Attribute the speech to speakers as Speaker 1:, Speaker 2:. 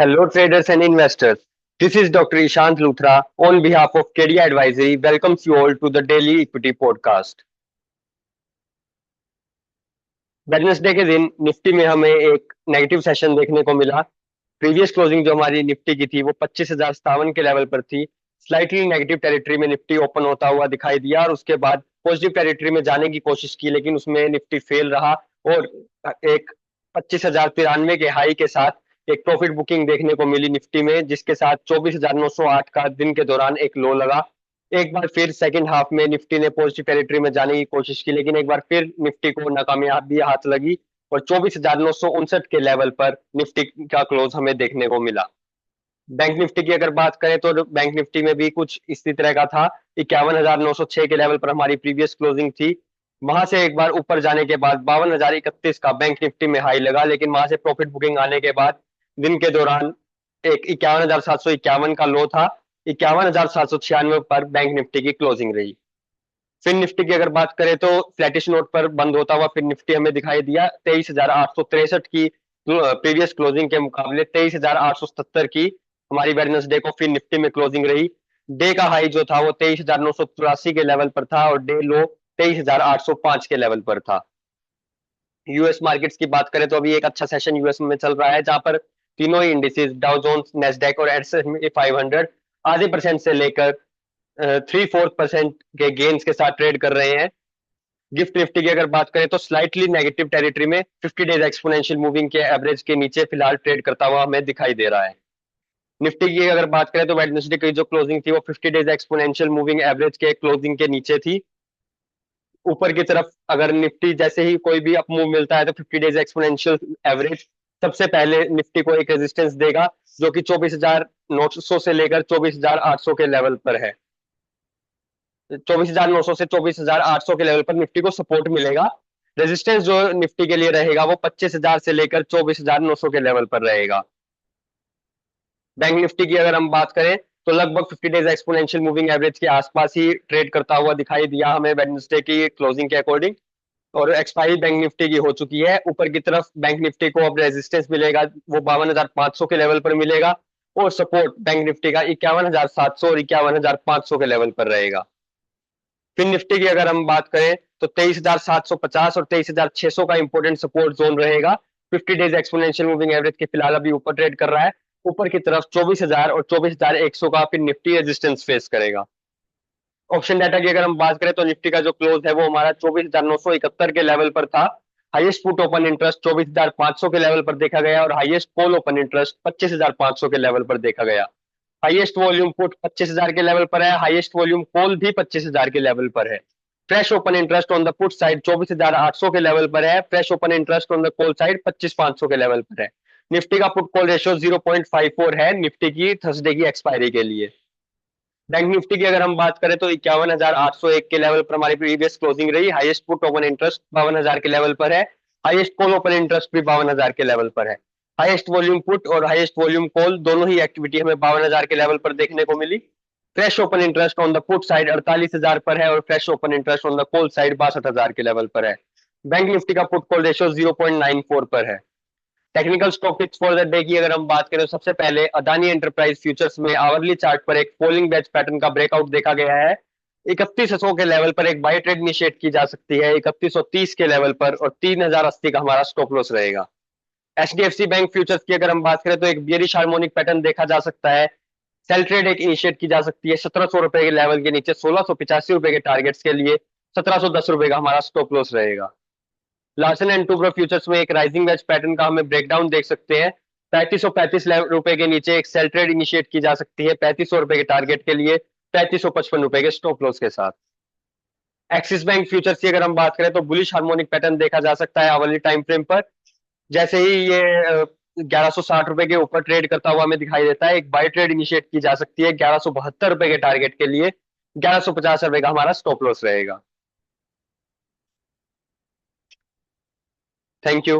Speaker 1: Hello, traders and investors. This is Dr. Ishant Luthra on behalf of KD Advisory. Welcomes you all to the Daily Equity Podcast. Wednesday के दिन Nifty में हमें एक negative session देखने को मिला। Previous closing जो हमारी निफ्टी की थी वो 25,057 के लेवल पर थी। स्लाइटली नेगेटिव टेरिटरी में निफ्टी ओपन होता हुआ दिखाई दिया और उसके बाद पॉजिटिव टेरिटरी में जाने की कोशिश की, लेकिन उसमें निफ्टी फेल रहा और एक 25,093 के हाई के साथ एक प्रॉफिट बुकिंग देखने को मिली निफ्टी में, जिसके साथ 24,908 का दिन के दौरान एक लो लगा। एक बार फिर सेकंड हाफ में निफ्टी ने पॉजिटिव टेरिटरी में जाने की कोशिश की, लेकिन एक बार फिर निफ्टी को नाकामयाबी हाथ लगी और 24,959 के लेवल पर निफ्टी का क्लोज हमें देखने को मिला। बैंक निफ्टी की अगर बात करें तो बैंक निफ्टी में भी कुछ इसी तरह का था। 51,906 के लेवल पर हमारी प्रीवियस क्लोजिंग थी। वहां से एक बार ऊपर जाने के बाद 52,031 का बैंक निफ्टी में हाई लगा, लेकिन वहां से प्रॉफिट बुकिंग आने के बाद दिन के दौरान एक 51,751 का लो था। 51,796 पर बैंक निफ्टी की क्लोजिंग रही। फिर निफ्टी की अगर बात करें तो फ्लैटिश नोट पर बंद होता हुआ फिर निफ्टी हमें दिखाई दिया। 23,863 की प्रीवियस क्लोजिंग के मुकाबले 23,877 की हमारी वेडनेसडे को फिर निफ्टी में क्लोजिंग रही। डे का हाई जो था वो 23,983 के लेवल पर था और डे लो 23,805 के लेवल पर था। यूएस मार्केट्स की बात करें तो अभी एक अच्छा सेशन यूएस में चल रहा है, जहां पर तीनों ही इंडिसेस डाउ जोन्स, नेस्डैक और S&P 500 आधे परसेंट से लेकर 3/4% के गेन्स के साथ ट्रेड कर रहे हैं। गिफ्ट निफ्टी की अगर बात करें तो स्लाइटली नेगेटिव टेरिटरी में 50 डेज एक्सपोनेंशियल मूविंग के एवरेज के नीचे फिलहाल ट्रेड करता हुआ हमें दिखाई दे रहा है। निफ्टी की अगर बात करें तो वेडनेसडे की जो क्लोजिंग थी वो 50 डेज एक्सपोनेंशियल मूविंग एवरेज के क्लोजिंग के नीचे थी। ऊपर की तरफ अगर निफ्टी जैसे ही कोई भी अप मूव मिलता है तो 50 डेज एक्सपोनेंशियल एवरेज सबसे पहले निफ्टी को एक रेजिस्टेंस देगा, जो कि 24,900 से लेकर 24,800 के लेवल पर है। 24,900 से 24,800 के लेवल पर निफ्टी को सपोर्ट मिलेगा। रेजिस्टेंस जो निफ्टी के लिए रहेगा वो 25,000 से लेकर 24,900 के लेवल पर रहेगा। बैंक निफ्टी की अगर हम बात करें तो लगभग 50 डेज एक्सपोनेंशियल मूविंग एवरेज के आसपास ही ट्रेड करता हुआ दिखाई दिया हमें वेडनेसडे की क्लोजिंग के अकॉर्डिंग। और एक्सपायरी बैंक निफ्टी की हो चुकी है। ऊपर की तरफ बैंक निफ्टी को अब रेजिस्टेंस मिलेगा, वो 52,500 के लेवल पर मिलेगा और सपोर्ट बैंक निफ्टी का 51,700 और 51,500 के लेवल पर रहेगा। फिर निफ्टी की अगर हम बात करें तो 23,750 और 23,600 का इंपोर्टेंट सपोर्ट जोन रहेगा। 50 डेज एक्सपोनेंशियल मूविंग एवरेज के फिलहाल अभी ऊपर ट्रेड कर रहा है। ऊपर की तरफ 24,000 और 24,100 का फिर निफ्टी रेजिस्टेंस फेस करेगा। ऑप्शन डाटा की अगर हम बात करें तो निफ्टी का जो क्लोज है वो हमारा 24,971 के लेवल पर था। हाईएस्ट पुट ओपन इंटरेस्ट 24,500 के लेवल पर देखा गया और हाईएस्ट कॉल ओपन इंटरेस्ट 25,500 के लेवल पर देखा गया। हाईएस्ट वॉल्यूम पुट 25,000 के लेवल पर है, हाईएस्ट वॉल्यूम कॉल भी 25,000 के लेवल पर है। Fresh open interest on the put side 24,800 के लेवल पर है। Fresh open interest on the call side 25,500 के लेवल पर है। निफ्टी का पुट कॉल रेशियो 0.54 है निफ्टी की थर्सडे की एक्सपायरी के लिए। बैंक निफ्टी की अगर हम बात करें तो 51,801 के लेवल पर हमारी प्रीवियस क्लोजिंग रही। हाईएस्ट पुट ओपन इंटरेस्ट 52,000 के लेवल पर है। हाईएस्ट कॉल ओपन इंटरेस्ट भी 52,000 के लेवल पर है। हाईएस्ट वॉल्यूम पुट और हाईएस्ट वॉल्यूम कॉल दोनों ही एक्टिविटी हमें 52,000 के लेवल पर देखने को मिली। Fresh open interest on the put side 48,000 पर है और fresh open interest on the call side 62,000 के लेवल पर है। बैंक निफ्टी का पुट कॉल रेशियो 0.94 पर है। Technical stock picks for the day की अगर हम बात करें तो सबसे पहले अदानी एंटरप्राइज फ्यूचर्स में आवरली चार्ट पर एक फॉलिंग वेज पैटर्न का ब्रेकआउट देखा गया है। 3100 के लेवल पर एक बाय ट्रेड इनिशिएट की जा सकती है 3130 के लेवल पर और 3080 का हमारा स्टॉप लॉस रहेगा। एचडीएफसी बैंक फ्यूचर्स की अगर हम बात करें तो एक बियरिश हार्मोनिक पैटर्न देखा जा सकता है। सेल ट्रेड एक इनिशिएट की जा सकती है 1700 के लेवल के नीचे 1685 के टारगेट्स के लिए। 1710 का हमारा स्टॉप लॉस रहेगा। लार्सन एंड टूब्रो फ्यूचर्स में एक राइजिंग वेज पैटर्न का हमें ब्रेकडाउन देख सकते हैं। 3535 के नीचे एक सेल ट्रेड इनिशिएट की जा सकती है 3500 के टारगेट के लिए 3555 के स्टॉप लॉस के साथ। एक्सिस बैंक फ्यूचर्स की अगर हम बात करें तो बुलिश हार्मोनिक पैटर्न देखा जा सकता है आवरली टाइम फ्रेम पर। जैसे ही ये 1160 के ऊपर ट्रेड करता हुआ हमें दिखाई देता है, एक बाय ट्रेड इनिशिएट की जा सकती है 1172 के टारगेट के लिए। 1150 का हमारा स्टॉप लॉस रहेगा। Thank you.